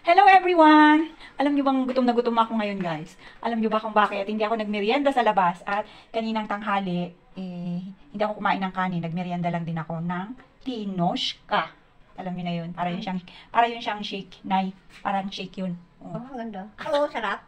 Hello everyone! Alam niyo bang gutom na gutom ako ngayon guys? Alam niyo ba kung bakit? Hindi ako nagmerienda sa labas at kaninang tanghali, hindi ako kumain ng kanin. Nagmerienda lang din ako ng tinoshka. Alam niyo na yun. Para yun siyang shake. Parang shake yun. Oh, ganda. Oo, sarap.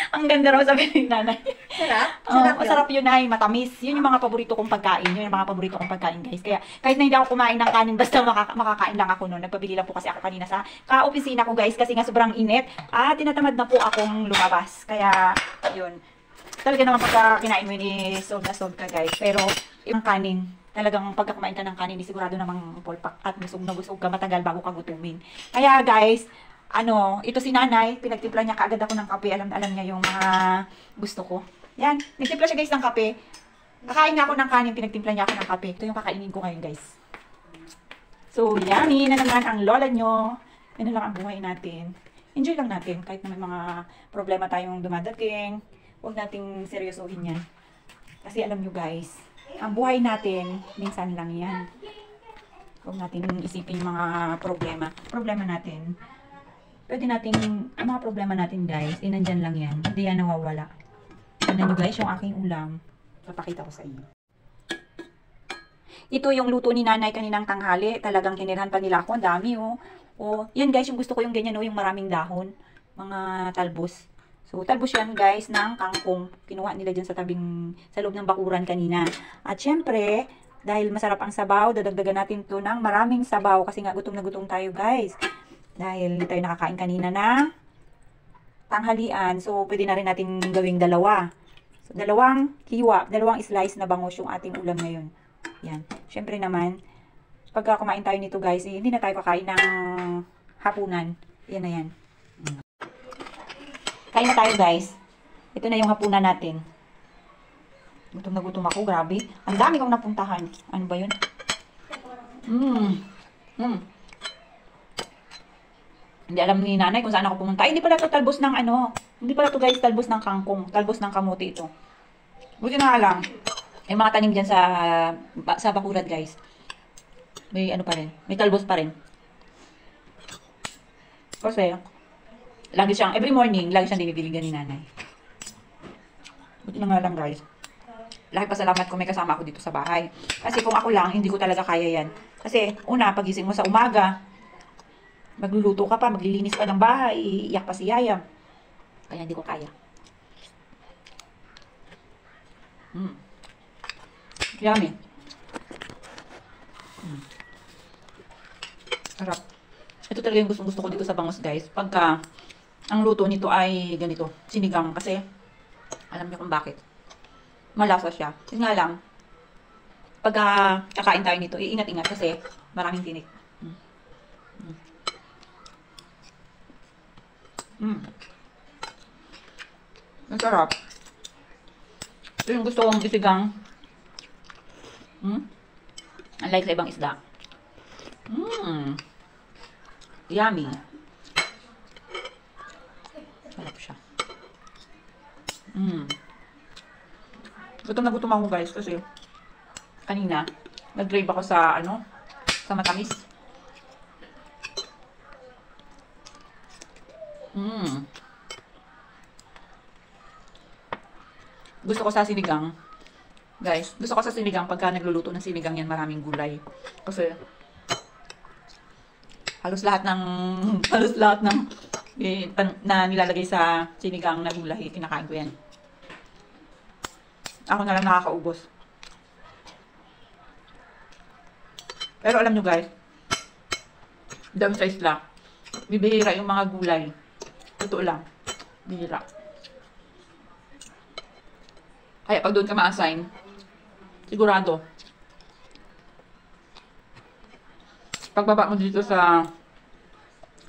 Ang ganda raw sabi ni nanay. Sarap? Masarap yun ay matamis. Yun yung mga paborito kong pagkain. Yun yung mga paborito kong pagkain guys. Kaya kahit na hindi ako kumain ng kanin, basta makakain lang ako noon. Nagpabili lang po kasi ako kanina sa ka-opisina ko guys kasi nga sobrang init. At tinatamad na po akong lumabas. Kaya yun. Talaga naman pagka kinain mo yun solve na solve ka guys. Pero yung kanin, talagang pagka kumain ka ng kanin, sigurado namang pulpak at busog na busog ka matagal bago ka gutumin. Kaya guys, ito si nanay, pinagtimpla niya kaagad ako ng kape. Alam niya yung mga gusto ko. Yan, nagtimpla siya guys ng kape. Kakain nga ako ng kanin, pinagtimpla niya ako ng kape. Ito yung kakainin ko ngayon guys. So, yummy na naman ang lola nyo. Yan lang ang buhay natin. Enjoy lang natin kahit na may mga problema tayong dumadating. Huwag nating seryosohin yan. Kasi alam nyo guys, ang buhay natin, minsan lang yan. Huwag natin isipin yung mga problema natin. Pwede natin, ang mga problema natin guys, nandyan lang yan. Hindi yan nawawala. Tignan nyo guys, yung aking ulam. Papakita ko sa inyo. Ito yung luto ni nanay kaninang tanghali. Talagang tinirhan pa nila ako. Ang dami oh. Oh, yan guys, yung gusto ko yung ganyan oh, yung maraming dahon. Mga talbos. So, talbos yan guys ng kangkong. Kinuha nila dyan sa loob ng bakuran kanina. At syempre, dahil masarap ang sabaw, dadagdagan natin to ng maraming sabaw. Kasi nga gutom na gutom tayo guys. Dahil hindi tayo nakakain kanina na tanghalian. So, pwede na rin natin gawing dalawa. So, dalawang slice na bangus yung ating ulam ngayon. Yan. Siyempre naman, pagka kumain tayo nito guys, hindi na tayo kakain ng hapunan. Yan na yan. Kain na tayo guys. Ito na yung hapunan natin. Gutom na gutom ako. Grabe. Ang dami kong napuntahan. Ano ba yun? Hindi alam ni nanay kung saan ako pumunta. Ay, hindi pala ito talbos ng Hindi pala ito guys, talbos ng kangkong. Talbos ng kamote ito. Buti na lang. May mga tanim dyan sa bakuran guys. May pa rin. May talbos pa rin. Kasi, every morning, lagi siyang dinibiligan ni nanay. Buti na nga lang guys. Laki pasalamat ko may kasama ako dito sa bahay. Kasi kung ako lang, hindi ko talaga kaya yan. Kasi, pagising mo sa umaga, magluluto ka pa, maglilinis pa ng bahay, iiyak pa si Yaya. Kaya hindi ko kaya. Yummy. Sarap. Ito talaga yung gusto ko dito sa bangus guys. Pagka ang luto nito ay ganito, sinigang. Kasi, alam niyo kung bakit. Malasa siya. Kasi nga lang, pagka kakain tayo nito, iingat-ingat kasi maraming tinik. Ang sarap. Ito yung gusto kong isigang. Unlike sa ibang isda. Yummy. Sarap siya. Gutom na gutom ako guys kasi kanina nag-drive ako sa matamis. Gusto ko sa sinigang. Guys, gusto ko sa sinigang pagka nagluluto ng sinigang yan maraming gulay. Kasi halos lahat ng na nilalagay sa sinigang na gulay, kinakain ko yan. Ako na lang nakakaubos. Pero alam nyo guys, dami sa isla, bibihira yung mga gulay. Totoo lang. Bihira. Kaya pag doon ka ma-assign, sigurado, pagbaba mo dito sa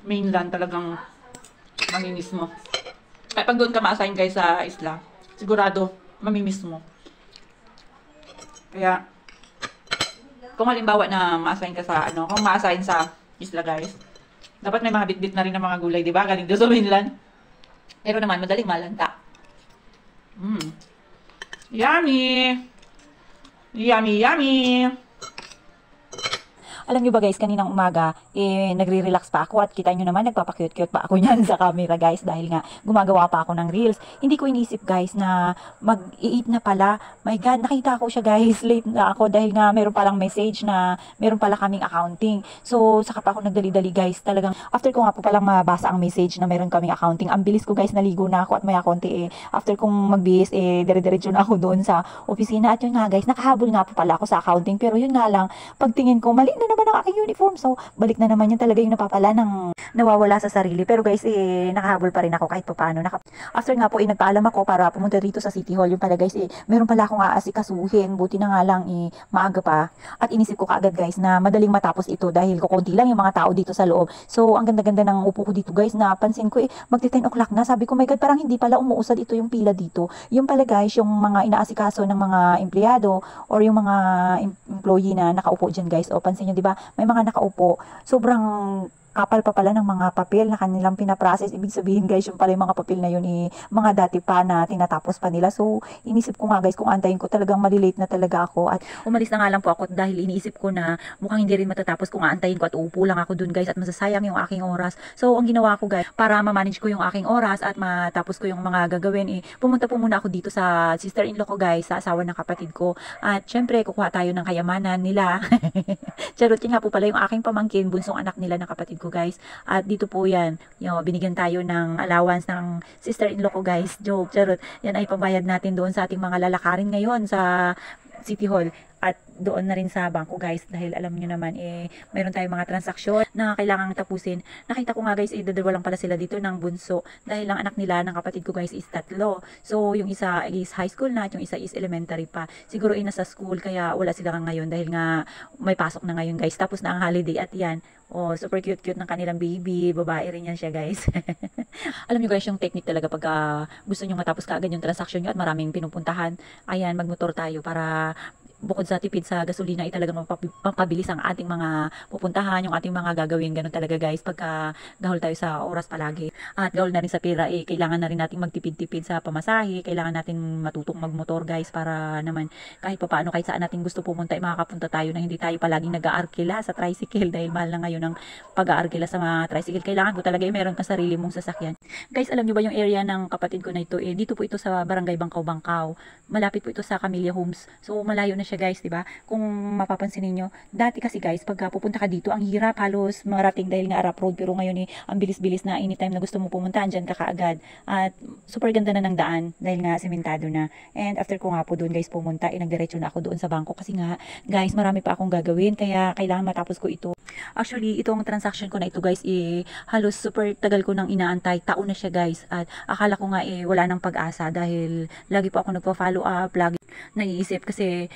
mainland, talagang mamimiss mo. Kaya pag doon ka ma-assign guys sa isla, sigurado, mamimiss mo. Kaya, kung halimbawa na ma-assign ka sa, kung ma-assign sa isla guys, dapat may mga bit-bit na rin ng mga gulay, di ba? Galing doon sa mainland. Pero naman, madaling malanta. Yummy! Yummy, yummy! Alam nyo ba guys, kaninang umaga, nagre-relax pa ako at kita nyo naman, nagpapakute-cute pa ako niyan sa camera guys dahil nga gumagawa pa ako ng reels. Hindi ko inisip guys na mag-i-eat na pala. My God, nakita ko siya guys, late na ako dahil nga meron palang message na meron pala kaming accounting. So, saka pa ako nagdali-dali guys. Talagang, after ko nga po palang mabasa ang message na meron kaming accounting, ang bilis ko guys, naligo na ako at maya konti after kong magbihis, dire-diretso na ako doon sa opisina. At yun nga guys, nakahabol nga po pala ako sa accounting. Pero yun nga lang, pagtingin ko, mali na naman ang aking uniform. So, balik na naman yan talaga yung napapala ng nawawala sa sarili. Pero guys, nakahabol pa rin ako kahit pa paano. After nga po, nagpaalam ako para pumunta dito sa City Hall. Yung pala guys, meron pala akong aasikasuhin. Buti na nga lang, maaga pa. At inisip ko kaagad guys na madaling matapos ito dahil kukunti lang yung mga tao dito sa loob. So, ang ganda-ganda ng upo ko dito guys. Napansin ko magti 10 o'clock na. Sabi ko, my God, parang hindi pala umuusad ito yung pila dito. Yung pala guys, yung mga inaasikaso ng mga empleyado or yung mga employee na nakaupo dyan guys. O, pansin nyo, di ba? May mga nakaupo. Sobrang kapal pa pala ng mga papel na kanilang pinaprocess. Ibig sabihin guys, yung pala yung mga papel na yun, mga dati pa na tinatapos pa nila. So, inisip ko nga guys, kung antayin ko talagang malilate na talaga ako. At umalis na nga lang po ako dahil iniisip ko na mukhang hindi rin matatapos kung aantayin ko at uupo lang ako dun guys at masasayang yung aking oras. So, ang ginawa ko guys, para ma-manage ko yung aking oras at matapos ko yung mga gagawin, pumunta po muna ako dito sa sister-in-law ko guys, sa asawa ng kapatid ko. At syempre, kukuha tayo ng kayamanan nila. Charot, yun nga po pala yung aking pamangkin, bunsong anak nila ng kapatid ko guys. At dito po yan, binigyan tayo ng allowance ng sister-in-law ko guys. Joke, charot. Yan ay pambayad natin doon sa ating mga lalakarin ngayon sa City Hall. At doon na rin sa bangko guys dahil alam niyo naman mayroon tayong mga transaksyon na kailangang tapusin. Nakita ko nga guys dalawa lang pala sila dito ng bunso dahil ang anak nila ng kapatid ko guys is 3. So yung isa is high school na at yung isa is elementary pa. Siguro nasa school kaya wala sila ngayon dahil nga may pasok na ngayon guys. Tapos na ang holiday at yan. Oh, super cute ng kanilang baby. Babae rin yan siya guys. Alam niyo guys yung technique talaga pag gusto niyo matapos kaagad yung transaction niyo at maraming pinupuntahan. Ayan, magmotor tayo para bukod sa tipid sa gasolina ay talagang mapabilis ang ating mga pupuntahan, yung ating mga gagawin. Ganun talaga guys pagka gahol tayo sa oras palagi. At gahol na rin sa pera, kailangan na rin nating magtipid-tipid sa pamasahe. Kailangan natin matutong magmotor guys para naman kahit papaano, kahit saan natin gusto pumunta makakapunta tayo na hindi tayo palaging nag-aarkila sa tricycle dahil mahal na ngayon ang pag-aarkila sa mga tricycle. Kailangan ko talaga meron kang sarili mong sasakyan. Guys, alam nyo ba yung area ng kapatid ko na ito, dito po ito sa Barangay Bangkaw-Bangkaw. Malapit po ito sa Camellia Homes. So malayo na siya guys, 'di ba? Kung mapapansin niyo, dati kasi guys, pag pupunta ka dito, ang hirap halos marating dahil nga arap road, pero ngayon ang bilis-bilis na anytime na gusto mo pumunta, andyan ka kaagad. At super ganda na ng daan dahil nga sementado na. And after ko nga po doon guys pumunta, nagdiretso na ako doon sa bangko kasi nga guys, marami pa akong gagawin kaya kailangan matapos ko ito. Actually, itong transaction ko na ito guys, halos super tagal ko nang inaantay. Taon na siya guys. At akala ko nga wala nang pag-asa dahil lagi po ako nagpa-follow up, lagi naiisip kasi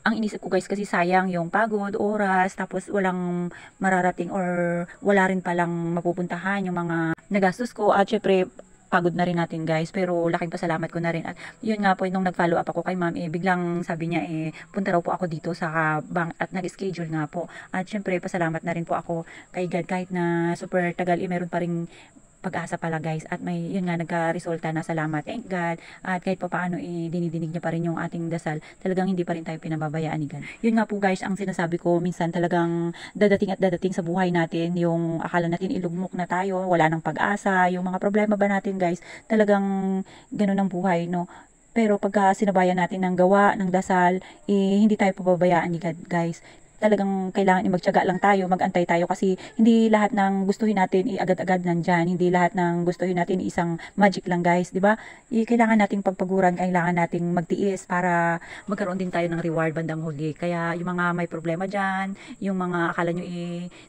ang inisip ko guys kasi sayang yung pagod, oras, tapos walang mararating or wala rin palang mapupuntahan yung mga nagastos ko. At syempre, pagod na rin natin guys, pero laking pasalamat ko na rin. At yun nga po, nung nag-follow up ako kay ma'am, biglang sabi niya, punta raw po ako dito sa bank at nag-schedule nga po. At syempre, pasalamat na rin po ako kay God kahit na super tagal, meron pa rin pag-asa pala guys. At may yun nga nagka-resulta na, salamat, thank God. At kahit pa paano dinidinig niya pa rin yung ating dasal, talagang hindi pa rin tayo pinababayaan ni God. Yun nga po guys ang sinasabi ko, minsan talagang dadating at dadating sa buhay natin yung akala natin ilugmok na tayo, wala nang pag-asa, yung mga problema ba natin guys, talagang ganun ang buhay, no? Pero pagka sinabayan natin ng gawa, ng dasal, hindi tayo pababayaan ni God guys. Talagang kailangan magtiyaga lang tayo, magantay tayo kasi hindi lahat ng gustuhin natin agad-agad nandyan, hindi lahat ng gustuhin natin isang magic lang guys, di ba? Kailangan nating pagpaguran, kailangan nating magtiis para magkaroon din tayo ng reward bandang huli. Kaya yung mga may problema dyan, yung mga akala nyo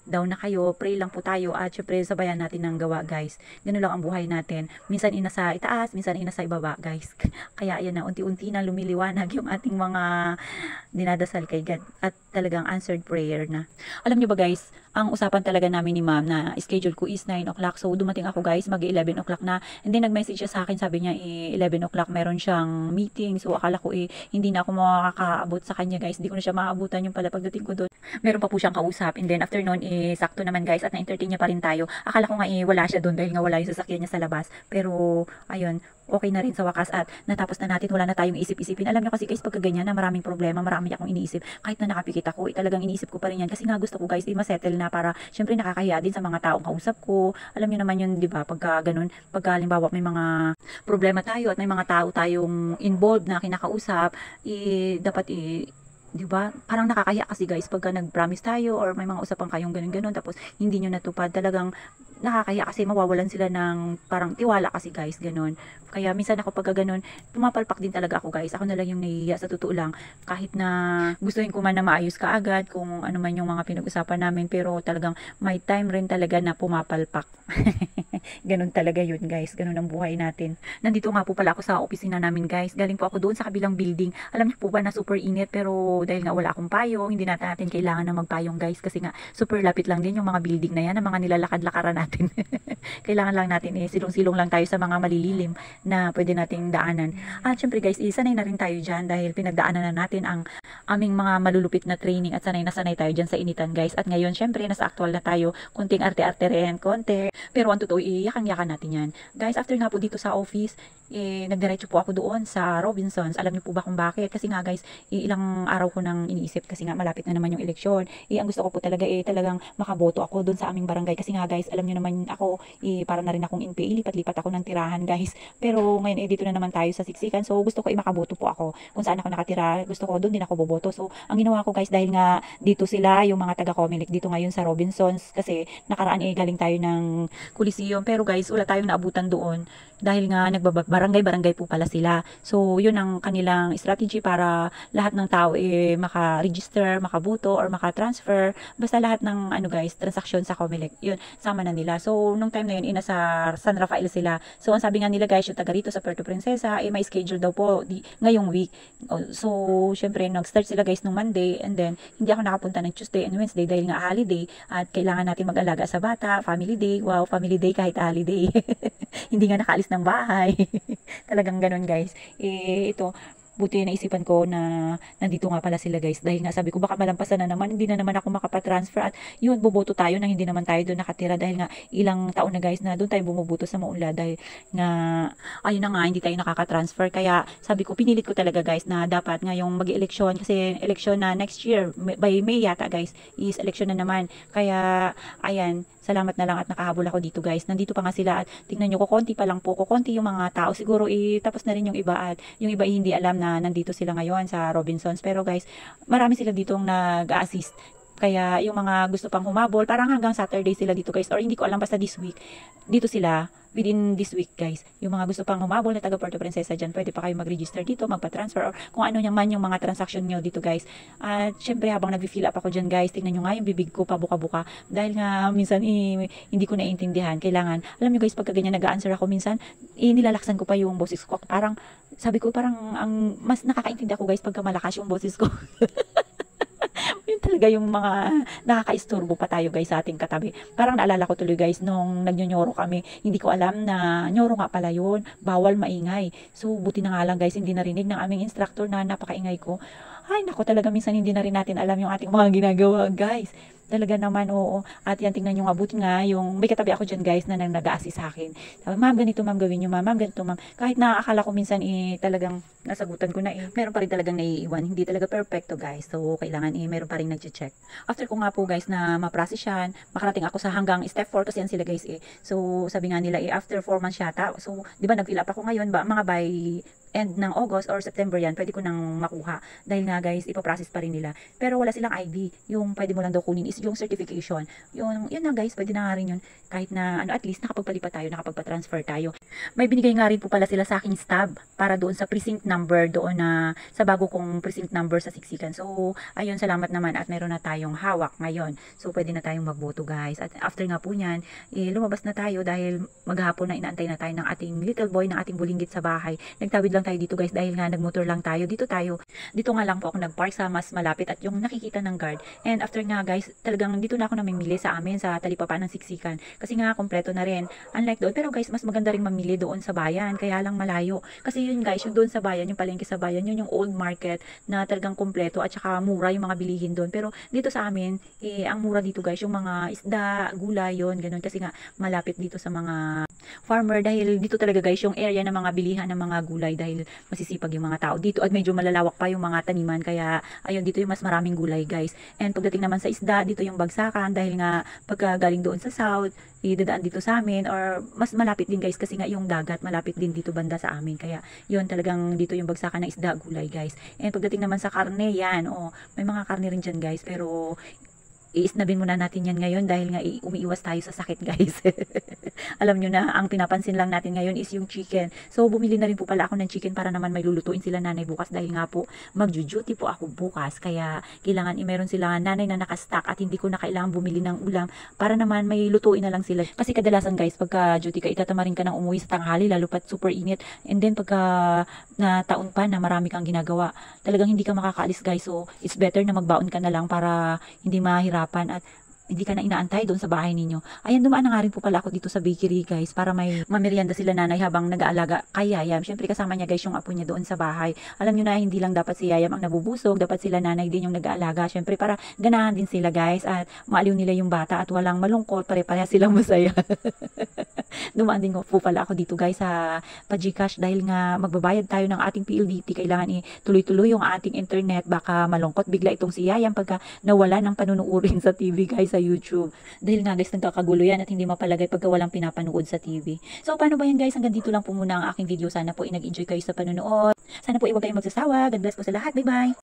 down na kayo, pray lang po tayo at syempre sabayan natin ng gawa guys. Ganun lang ang buhay natin. Minsan inasa itaas, minsan inasa ibaba guys. Kaya yan na, unti-unti na lumiliwanag yung ating mga dinadasal kay God at talagang answered prayer na. Alam niyo ba guys, ang usapan talaga namin ni ma'am na schedule ko is 9 o'clock. So, dumating ako guys, mag-11 o'clock na. And then, nag-message siya sa akin, sabi niya, 11 o'clock meron siyang meeting. So, akala ko hindi na ako makakaabot sa kanya guys. Hindi ko na siya maabutan yung pala pagdating ko doon. Meron pa po siyang kausap. And then, after noon, sakto naman guys, at na-entertain niya pa rin tayo. Akala ko nga wala siya doon dahil nga wala yung sasakyan niya sa labas. Pero, ayun, okay na rin sa wakas at natapos na natin, wala na tayong isip-isipin. Alam niyo kasi guys, pagka ganyan na maraming problema, marami akong iniisip. Kahit na nakapikit ako, talagang iniisip ko pa rin yan. Kasi nga gusto ko guys, masettle na para syempre nakakahiya din sa mga taong kausap ko. Alam niyo naman yun, di ba? Pagka ganun, pagka halimbawa may mga problema tayo at may mga tao tayong involved na kinakausap, dapat di ba? Parang nakakahiya kasi guys pagka nag-promise tayo or may mga usapan kayong ganun-ganun tapos hindi nyo natupad, talagang nakakahiya kasi mawawalan sila ng parang tiwala kasi guys, ganun. Kaya minsan ako pagka ganun, pumapalpak din talaga ako guys. Ako na lang yung nahihiya sa totoo lang. Kahit na gustuhin ko man na maayos ka agad kung ano man yung mga pinag-usapan namin, pero talagang may time rin talaga na pumapalpak. Ganun talaga yun guys, ganun ang buhay natin. Nandito nga po pala ako sa opisina namin guys. Galing po ako doon sa kabilang building. Alam niyo po ba na super init, pero dahil nga wala akong payong, hindi natin kailangan na magpayong guys kasi nga super lapit lang din yung mga building na yan, ang mga nilalakad-lakaran natin. Kailangan lang natin silong-silong lang tayo sa mga malililim na pwede nating daanan. At syempre guys, sanay na rin tayo dyan dahil pinagdaanan na natin ang aming mga malulupit na training at sanay na sanay tayo dyan sa initan guys. At ngayon syempre nasa actual na tayo, kunting arte-arte rin, konti. Pero ang totoo, yakang-yakan natin yan. Guys, after nga po dito sa office, nagdiretso po ako doon sa Robinsons. Alam niyo po ba kung bakit? Kasi nga guys, ilang araw ko nang iniisip kasi nga malapit na naman yung eleksyon. Ang gusto ko po talaga talagang makaboto ako doon sa aming barangay. Kasi nga guys, alam niyo naman ako, para na rin akong NPA, lipat-lipat ako ng tirahan guys. Pero ngayon dito na naman tayo sa Siksikan. So gusto ko makaboto po ako. Kung saan ako nakatira, gusto ko doon din ako boboto. So ang ginawa ko guys, dahil nga dito sila, yung mga taga-Comelec dito ngayon sa Robinsons, kasi nakaraan galing tayo ng Coliseum. Pero guys, wala tayong naabutan doon dahil nga barangay-barangay po pala sila. So, yun ang kanilang strategy para lahat ng tao maka-register, makaboto, or maka-transfer. Basta lahat ng guys, transaksyon sa Comelec, yun, sama na nila. So, nung time na yun, nasa San Rafael sila. So, ang sabi nga nila guys, yung taga rito sa Puerto Princesa, may schedule daw po ngayong week. So, syempre, nag-start sila guys nung Monday, and then, hindi ako nakapunta ng Tuesday and Wednesday dahil nga holiday, at kailangan natin mag-alaga sa bata, family day. Wow, family day kahit holiday. Hindi nga nakaalis ng bahay. Talagang ganun guys. Ito, buti naisipan ko na nandito nga pala sila guys, dahil nga sabi ko baka malampasan na naman, hindi na naman ako makapatransfer, at yun, boboto tayo nang hindi naman tayo doon nakatira dahil nga ilang taon na guys na doon tayo bumuboto sa Maunla dahil nga ayun na nga, hindi tayo nakakatransfer. Kaya sabi ko, pinilit ko talaga guys na dapat ngayong mag-eleksyon, kasi eleksyon na next year by May yata guys, is eleksyon na naman. Kaya ayan, salamat na lang at nakahabol ako dito guys. Nandito pa nga sila at tingnan nyo, kukonti pa lang po, kukonti yung mga tao. Siguro tapos na rin yung iba, at yung iba hindi alam na nandito sila ngayon sa Robinsons. Pero guys, marami sila ditong nag-assist. Kaya yung mga gusto pang humabol, parang hanggang Saturday sila dito guys, or hindi ko alam, basta this week, dito sila. Within this week guys, yung mga gusto pang humabol na taga Puerto Princesa dyan, pwede pa kayo mag-register dito, magpa-transfer, or kung ano man yung mga transaction nyo dito guys. At syempre habang nag-fill up ako dyan guys, tingnan nyo nga yung bibig ko pabuka-buka, dahil nga minsan hindi ko naiintindihan. Kailangan, alam nyo guys, pagka ganyan nag-answer ako minsan, nilalaksan ko pa yung boses ko. Parang, sabi ko parang ang mas nakakaintindi ako guys pagka malakas yung boses ko. Yun talaga yung mga nakakaisturbo pa tayo guys sa ating katabi. Parang naalala ko tuloy guys, nung nagyonyoro kami, hindi ko alam na nyoro nga pala yun, bawal maingay. So buti na nga lang guys, hindi narinig ng aming instructor na napakaingay ko. Ay nako, talaga minsan hindi na rin natin alam yung ating mga ginagawa guys. Talaga naman, oo. At yan, tingnan nyo nga, buti nga, yung may katabi ako dyan guys na nag-a-assist sa akin. Sabi, ma'am, ganito ma'am, gawin nyo ma'am, ganito ma'am. Kahit na akala ko minsan talagang nasagutan ko na meron pa rin talagang naiiwan. Hindi talaga perfecto guys. So, kailangan meron pa rin nag-check. After ko nga po guys na ma-process yan, makarating ako sa hanggang step 4 kasi yan sila guys So, sabi nga nila after 4 months yata. So, di ba nag-fill up ako ngayon, mga by end ng August or September yan, pwede ko nang makuha. Dahil nga guys, ipaprocess pa rin nila. Pero wala silang ID. Yung pwede mo lang daw kunin is yung certification. Yun na guys, pwede na nga rin yun. Kahit na, at least nakapagpalipat tayo, nakapagpa-transfer tayo. May binigay nga rin po pala sila sa aking stub para doon sa precinct number doon na sa bago kong precinct number sa Siksikan. So, ayun, salamat naman at meron na tayong hawak ngayon. So, pwede na tayong magboto guys. At after nga po nyan, lumabas na tayo dahil maghapon na inaantay na tayo ng ating little boy, ng ating bulinggit sa bahay. Nagtawid lang lang tayo dito guys dahil nga nagmotor lang tayo. Dito nga lang po ako nagpark sa mas malapit at yung nakikita ng guard. And after nga guys, talagang dito na ako namimili sa amin sa Talipapa ng Siksikan. Kasi nga kompleto na rin. Unlike doon, pero guys, mas maganda rin mamili doon sa bayan. Kaya lang malayo. Kasi yun guys, yung doon sa bayan, yung palengke sa bayan, yun yung old market na talagang kompleto at saka mura yung mga bilihin doon. Pero dito sa amin, ang mura dito guys, yung mga isda, gulay, yun, ganun. Kasi nga malapit dito sa mga farmer dahil dito talaga guys yung area ng mga bilihan ng mga gulay dahil masisipag yung mga tao dito at medyo malalawak pa yung mga taniman kaya ayun dito yung mas maraming gulay guys. And pagdating naman sa isda, dito yung bagsakan dahil nga pagka galing doon sa south, idadaan dito sa amin or mas malapit din guys kasi nga yung dagat malapit din dito banda sa amin kaya yun talagang dito yung bagsakan ng isda, gulay guys. And pagdating naman sa karne, yan, may mga karne rin dyan guys pero iisnabin muna natin yan ngayon dahil nga umiiwas tayo sa sakit guys. Alam nyo na, ang pinapansin lang natin ngayon is yung chicken. So bumili na rin po pala ako ng chicken para naman may lulutuin sila nanay bukas dahil nga po magjo-duty po ako bukas. Kaya kailangan meron sila nanay na nakastock at hindi ko na kailangan bumili ng ulam para naman may lutuin na lang sila. Kasi kadalasan guys, pagka duty ka, itatamarin ka ng umuwi sa tanghali lalo pat super init. And then pagka na taon pa na marami kang ginagawa, talagang hindi ka makakaalis guys. So it's better na magbaon ka na lang para hindi mahirapan at hindi ka na inaantay doon sa bahay ninyo. Ayan, dumaan na nga rin po pala ako dito sa bakery guys para may mamerienda sila nanay habang nag-aalaga kay Yayam. Siyempre kasama niya guys yung apo niya doon sa bahay. Alam niyo na hindi lang dapat si Yayam ang nabubusog, dapat sila nanay din yung nag-aalaga. Siyempre para ganahan din sila guys at maaliw nila yung bata at walang malungkot, pare-pareha silang masaya. Dumaan din po pala ako dito guys sa pa-Gcash dahil nga magbabayad tayo ng ating PLDT. Kailangan tuloy-tuloy yung ating internet. Baka malungkot bigla itong si Yayam pagka nawala ng panunuurin sa TV guys sa YouTube. Dahil nga guys, nagkakagulo yan at hindi mapalagay pagka walang pinapanood sa TV. So, paano ba yan guys? Hanggang dito lang po muna ang aking video. Sana po nag-enjoy kayo sa panonood. Sana po huwag kayong magsasawa. God bless po sa lahat. Bye-bye!